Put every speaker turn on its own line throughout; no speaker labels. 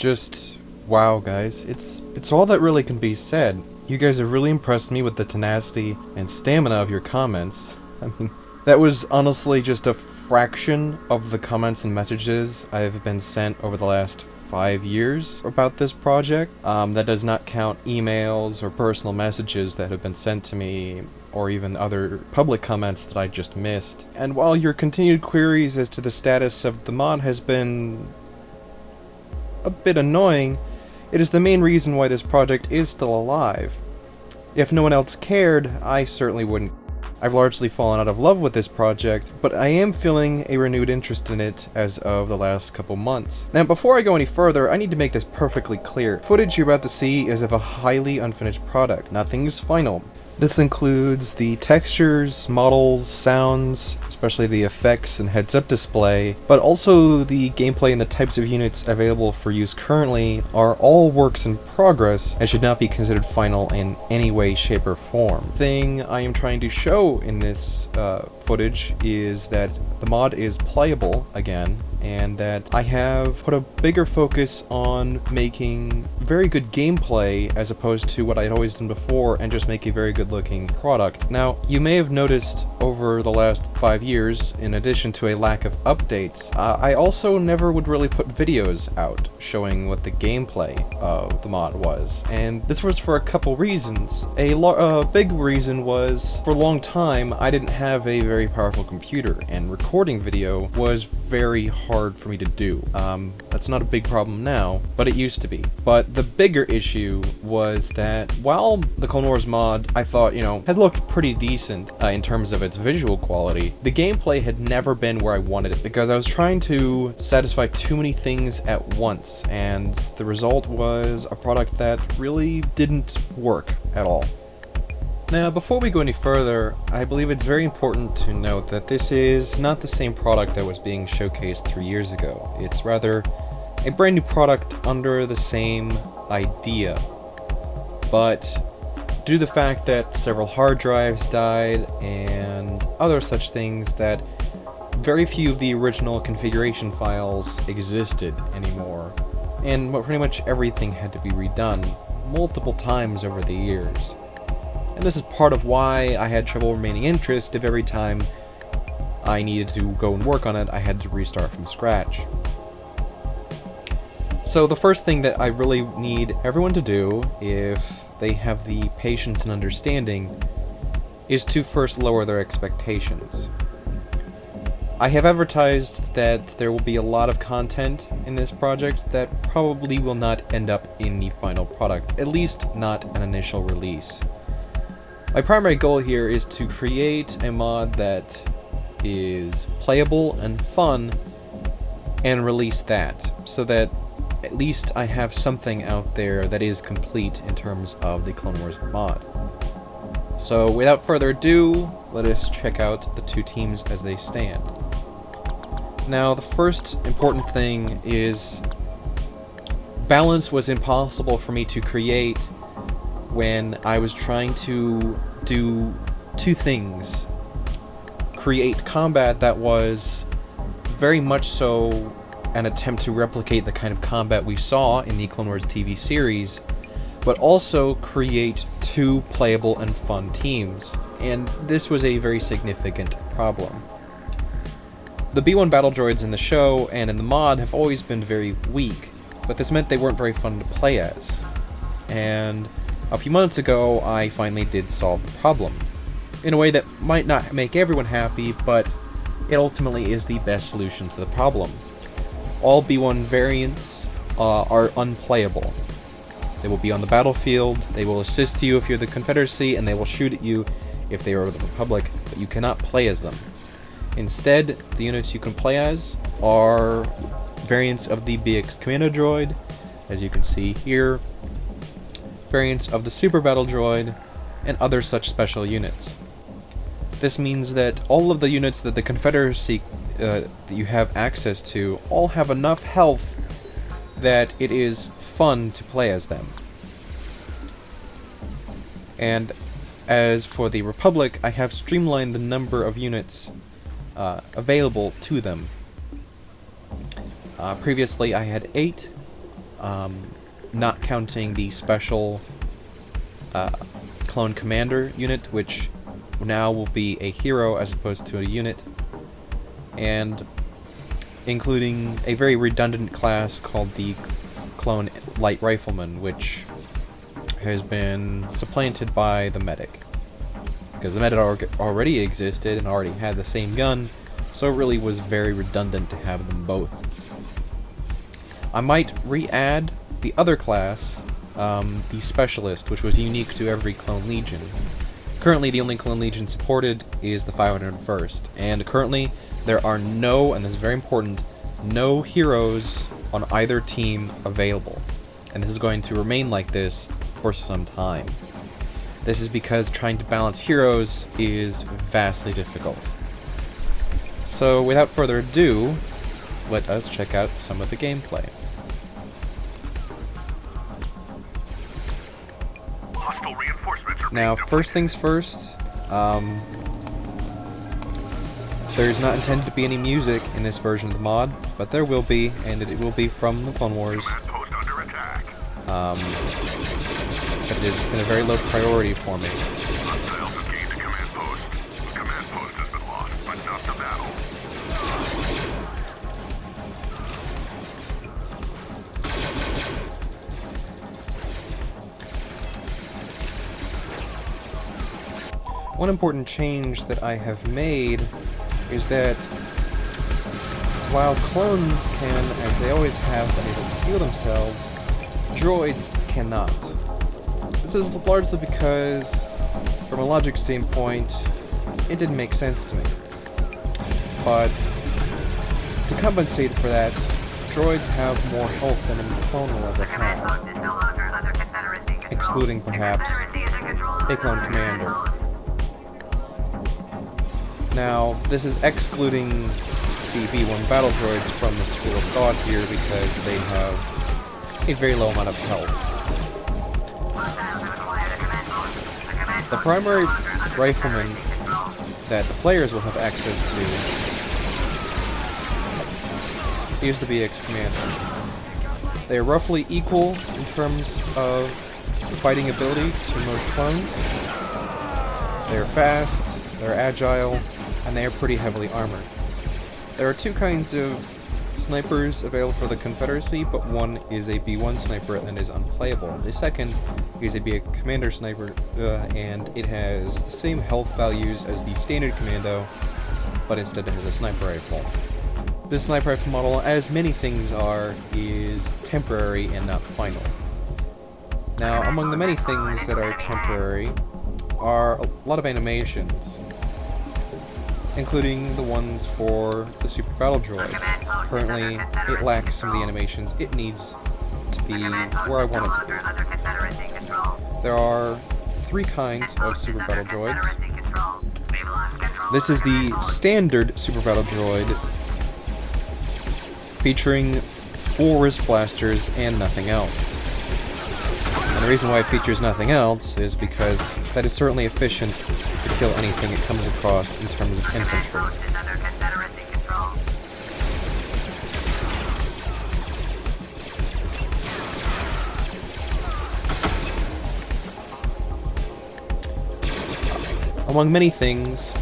just wow, guys. It's all that really can be said. You guys have really impressed me with the tenacity and stamina of your comments. I mean, that was honestly just a fraction of the comments and messages I've been sent over the last 5 years about this project. That does not count emails or personal messages that have been sent to me, or even other public comments that I just missed. And while your continued queries as to the status of the mod has been a bit annoying, it is the main reason why this project is still alive. If no one else cared, I certainly wouldn't. I've largely fallen out of love with this project, but I am feeling a renewed interest in it as of the last couple months. Now, before I go any further, I need to make this perfectly clear. Footage you're about to see is of a highly unfinished product. Nothing is final. This includes the textures, models, sounds, especially the effects and heads-up display, but also the gameplay and the types of units available for use currently are all works in progress and should not be considered final in any way, shape, or form. The thing I am trying to show in this footage is that the mod is playable again, and that I have put a bigger focus on making very good gameplay as opposed to what I had always done before and just make a very good looking product. Now, you may have noticed over the last 5 years, in addition to a lack of updates, I also never would really put videos out showing what the gameplay of the mod was, and this was for a couple reasons. A big reason was, for a long time, I didn't have a very powerful computer, and recording video was very hard for me to do. That's not a big problem now, but it used to be. But the bigger issue was that while the Clone Wars mod, I thought, had looked pretty decent in terms of its visual quality, the gameplay had never been where I wanted it, because I was trying to satisfy too many things at once, and the result was a product that really didn't work at all. Now, before we go any further, I believe it's very important to note that this is not the same product that was being showcased 3 years ago. It's rather a brand new product under the same idea. But due to the fact that several hard drives died and other such things, that very few of the original configuration files existed anymore, and pretty much everything had to be redone multiple times over the years. And this is part of why I had trouble remaining interested if every time I needed to go and work on it, I had to restart from scratch. So the first thing that I really need everyone to do, if they have the patience and understanding, is to first lower their expectations. I have advertised that there will be a lot of content in this project that probably will not end up in the final product, at least not an initial release. My primary goal here is to create a mod that is playable and fun, and release that, so that at least I have something out there that is complete in terms of the Clone Wars mod. So without further ado, let us check out the two teams as they stand. Now, the first important thing is balance was impossible for me to create when I was trying to do two things. Create combat that was very much so an attempt to replicate the kind of combat we saw in the Clone Wars TV series, but also create two playable and fun teams, and this was a very significant problem. The B1 battle droids in the show and in the mod have always been very weak, but this meant they weren't very fun to play as. And a few months ago, I finally did solve the problem, in a way that might not make everyone happy, but it ultimately is the best solution to the problem. All B1 variants are unplayable. They will be on the battlefield, they will assist you if you're the Confederacy, and they will shoot at you if they are the Republic, but you cannot play as them. Instead, the units you can play as are variants of the BX Commando Droid, as you can see here, variants of the Super Battle Droid, and other such special units. This means that all of the units that the Confederacy that you have access to all have enough health that it is fun to play as them. And as for the Republic, I have streamlined the number of units available to them. Previously I had 8. not counting the special clone commander unit, which now will be a hero as opposed to a unit, and including a very redundant class called the clone light rifleman, which has been supplanted by the medic. Because the medic already existed and already had the same gun, so it really was very redundant to have them both. I might re-add the other class, the Specialist, which was unique to every Clone Legion. Currently, the only Clone Legion supported is the 501st, and currently there are no, and this is very important, no heroes on either team available. And this is going to remain like this for some time. This is because trying to balance heroes is vastly difficult. So, without further ado, let us check out some of the gameplay. Now, first things first, there's not intended to be any music in this version of the mod, but there will be, and it will be from the Clone Wars. It has been a very low priority for me. One important change that I have made is that while clones can, as they always have, been able to heal themselves, droids cannot. This is largely because, from a logic standpoint, it didn't make sense to me. But to compensate for that, droids have more health than a clone will ever have, excluding perhaps a clone commander. Now, this is excluding the B1 battle droids from the school of thought here because they have a very low amount of health. The primary rifleman that the players will have access to is the BX Commander. They are roughly equal in terms of fighting ability to most clones. They're fast, they're agile, and they are pretty heavily armored. There are two kinds of snipers available for the Confederacy, but one is a B1 sniper and is unplayable. The second is a BX Commander sniper, and it has the same health values as the standard Commando, but instead it has a sniper rifle. This sniper rifle model, as many things are, is temporary and not final. Now, among the many things that are temporary are a lot of animations, including the ones for the Super Battle Droid. Currently, it lacks some of the animations it needs to be where I want it to be. There are three kinds of Super Battle Droids. This is the standard Super Battle Droid, featuring 4 wrist blasters and nothing else. And the reason why it features nothing else is because that is certainly efficient to kill anything it comes across in terms of infantry. Among many things,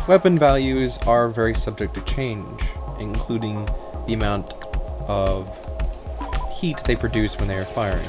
weapon values are very subject to change, including the amount of heat they produce when they are firing.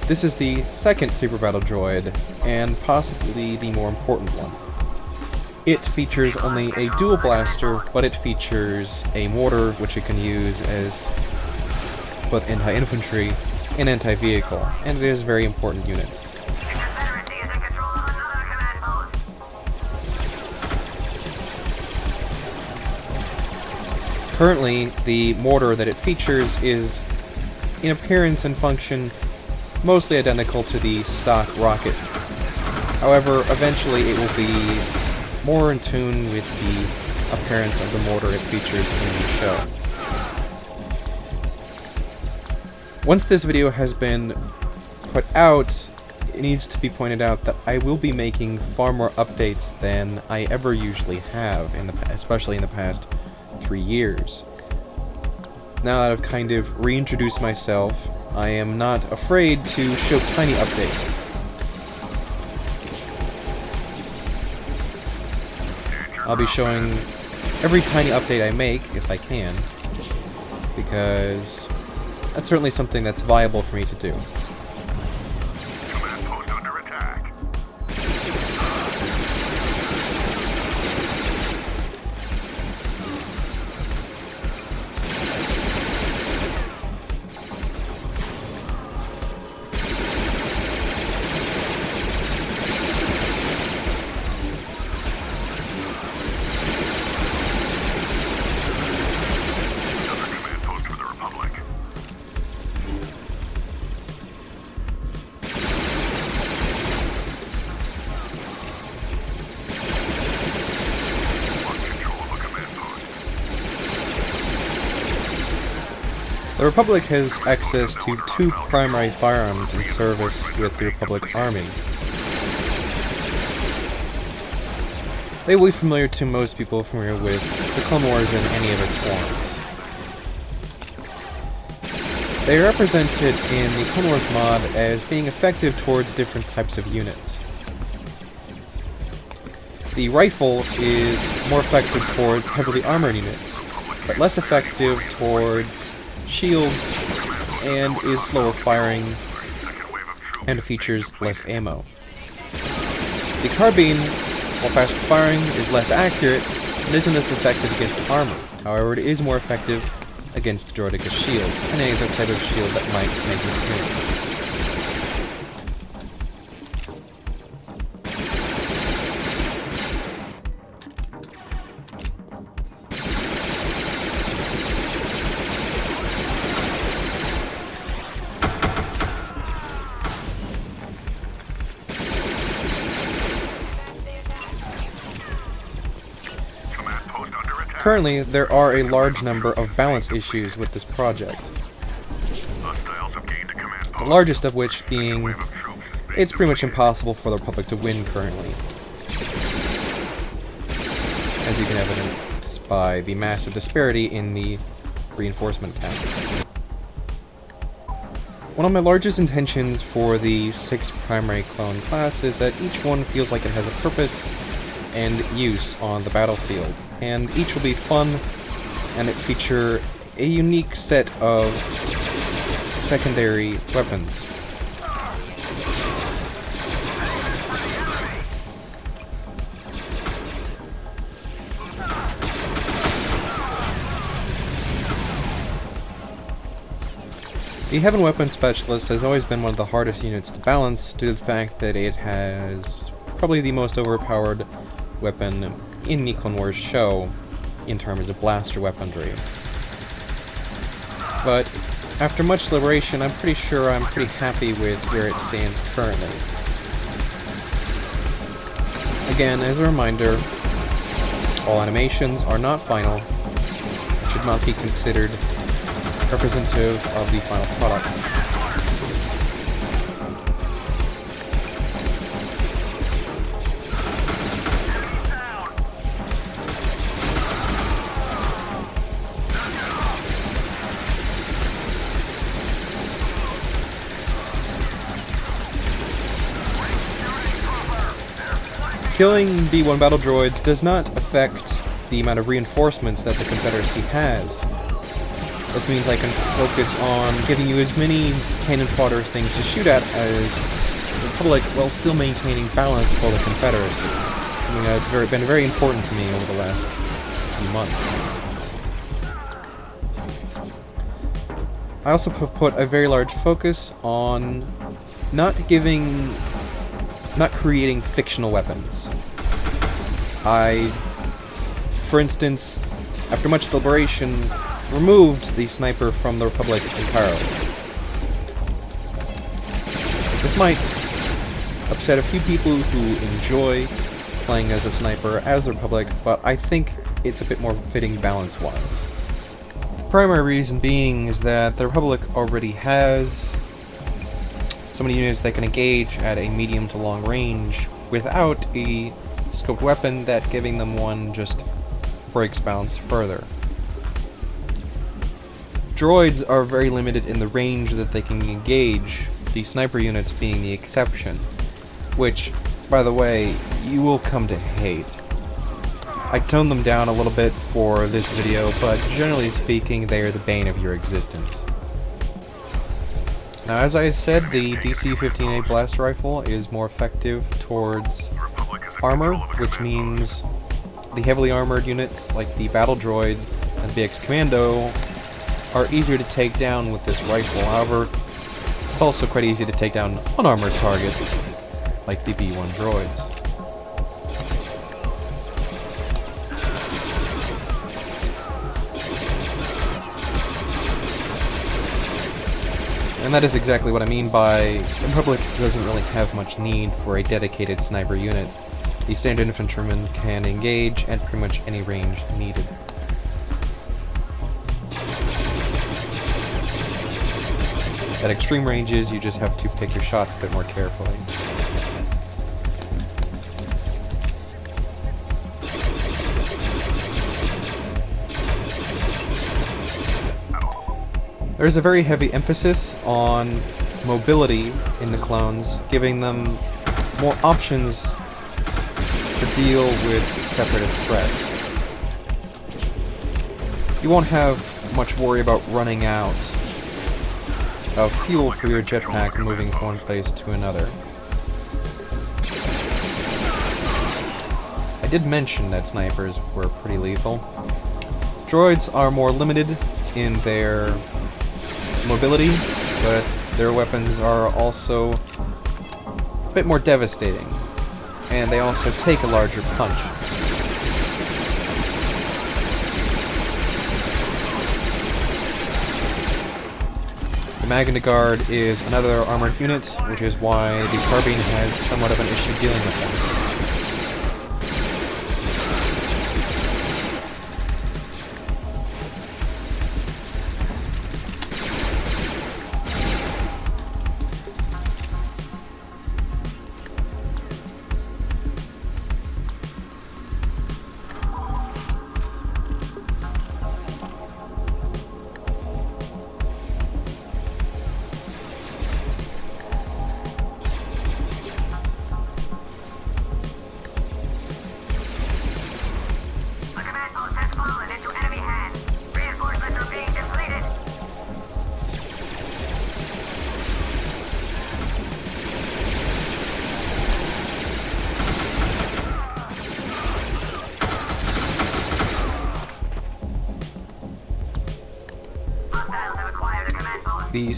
This is the second Super Battle Droid, and possibly the more important one. It features only a dual blaster, but it features a mortar which it can use as both anti-infantry and anti-vehicle, and it is a very important unit. Currently, the mortar that it features is, in appearance and function, mostly identical to the stock rocket. However, eventually it will be more in tune with the appearance of the mortar it features in the show. Once this video has been put out, it needs to be pointed out that I will be making far more updates than I ever usually have, especially in the past 3 years. now that I've kind of reintroduced myself, I am not afraid to show tiny updates. I'll be showing every tiny update I make, if I can, because that's certainly something that's viable for me to do.
Command post under attack.
The Republic has access to 2 primary firearms in service with the Republic Army. They will be familiar to most people familiar with the Clone Wars in any of its forms. They are represented in the Clone Wars mod as being effective towards different types of units. The rifle is more effective towards heavily armored units, but less effective towards shields, and is slower firing, and features less ammo. The carbine, while faster firing, is less accurate, and isn't as effective against armor. However, it is more effective against droidicus shields, and any other type of shield that might make an appearance. Currently, there are a large number of balance issues with this project. The largest of which being, it's pretty much impossible for the Republic to win currently. As you can evidence by the massive disparity in the reinforcement counts. One of my largest intentions for the 6 primary clone class is that each one feels like it has a purpose and use on the battlefield, and each will be fun and it feature a unique set of secondary weapons. The Heaven Weapon Specialist has always been one of the hardest units to balance due to the fact that it has probably the most overpowered weapon in the Clone Wars show in terms of blaster weaponry. But after much deliberation, I'm pretty sure I'm pretty happy with where it stands currently. Again, as a reminder, all animations are not final, and should not be considered representative of the final product. Killing B1 battle droids does not affect the amount of reinforcements that the Confederacy has. This means I can focus on giving you as many cannon fodder things to shoot at as the Republic while still maintaining balance for the Confederacy. Something that's been very important to me over the last few months. I also put a very large focus on not creating fictional weapons. For instance, after much deliberation, removed the sniper from the Republic entirely. This might upset a few people who enjoy playing as a sniper as the Republic, but I think it's a bit more fitting balance-wise. The primary reason being is that the Republic already has so many units that can engage at a medium to long range without a scoped weapon that giving them one just breaks balance further. Droids are very limited in the range that they can engage, the sniper units being the exception, which, by the way, you will come to hate. I toned them down a little bit for this video, but generally speaking, they are the bane of your existence. Now, as I said, the DC-15A blast rifle is more effective towards armor, which means the heavily armored units like the Battle Droid and the BX Commando are easier to take down with this rifle. However, it's also quite easy to take down unarmored targets like the B-1 droids. And that is exactly what I mean by the Republic doesn't really have much need for a dedicated sniper unit. The standard infantryman can engage at pretty much any range needed. At extreme ranges, you just have to pick your shots a bit more carefully. There's a very heavy emphasis on mobility in the clones, giving them more options to deal with separatist threats. You won't have much worry about running out of fuel for your jetpack moving from one place to another. I did mention that snipers were pretty lethal. Droids are more limited in their mobility, but their weapons are also a bit more devastating, and they also take a larger punch. The Magna Guard is another armored unit, which is why the carbine has somewhat of an issue dealing with them. The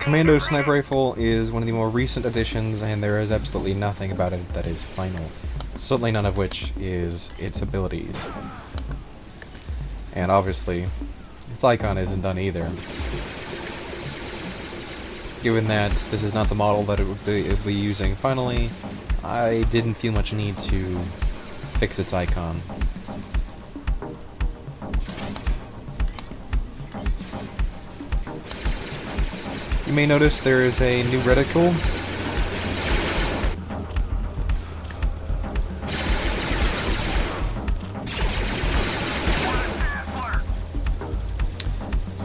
Commando Sniper Rifle is one of the more recent additions, and there is absolutely nothing about it that is final. Certainly none of which is its abilities. And obviously, its icon isn't done either. Given that this is not the model that it would be using finally, I didn't feel much need to fix its icon. You may notice there is a new reticle.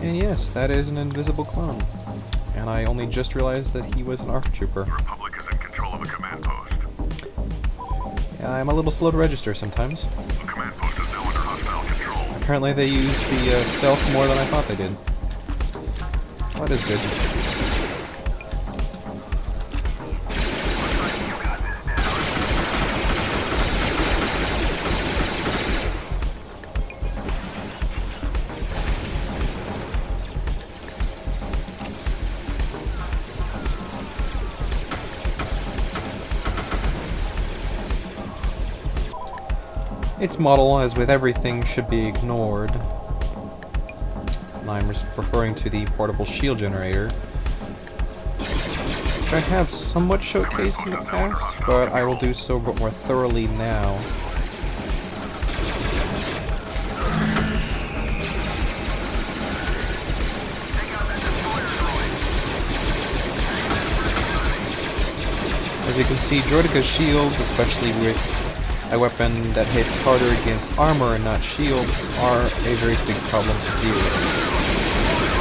And yes, that is an invisible clone. And I only just realized that he was an ARC trooper.
The Republic is in control of a command post.
Yeah, I'm a little slow to register sometimes.
The command post is now under hostile control.
Apparently they use the stealth more than I thought they did. Well, that is good. Its model, as with everything, should be ignored. And I'm referring to the portable shield generator, which I have somewhat showcased in the past, but I will do so more thoroughly now. As you can see, Droidica's shields, especially with a weapon that hits harder against armor and not shields, are a very big problem to deal with.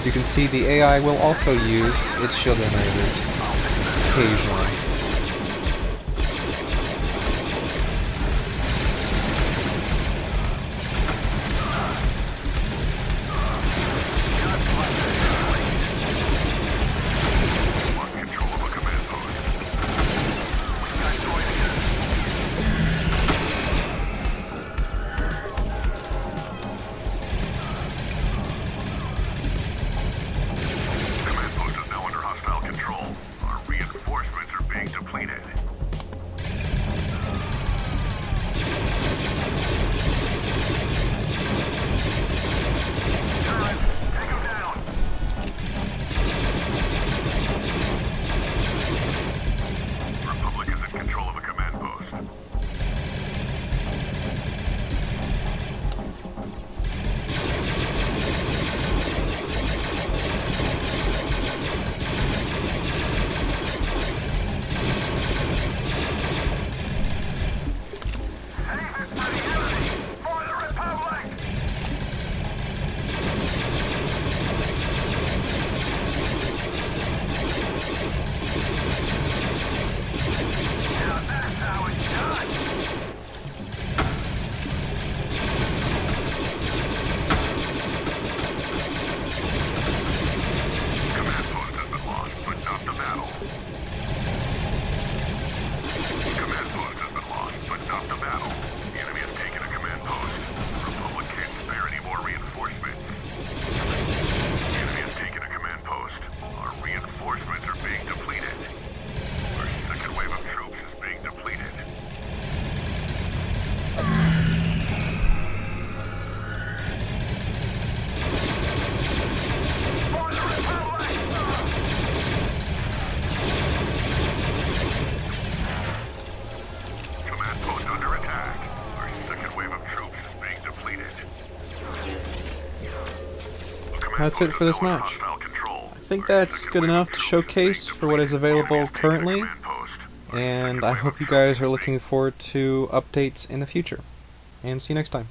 As you can see, the AI will also use its shield generators occasionally.
Lost control of a command post. Command post is now under hostile control. Our reinforcements are being depleted. Take him down. Republic is in control of a command post. Save it for the enemy! For the Republic! Now that's how it's done! Command post has been lost, but not the battle. Command post has been lost, but not the battle. The enemy has taken a command post. The Republic can't spare any more reinforcements. The enemy has taken a command post. Our reinforcements are being depleted. Our second wave of troops is being depleted. For the Republic! Command post under attack. Our second wave of troops is being depleted.
That's it for this match. I think that's good enough to showcase for what is available currently, and I hope you guys are looking forward to updates in the future. And see you next time.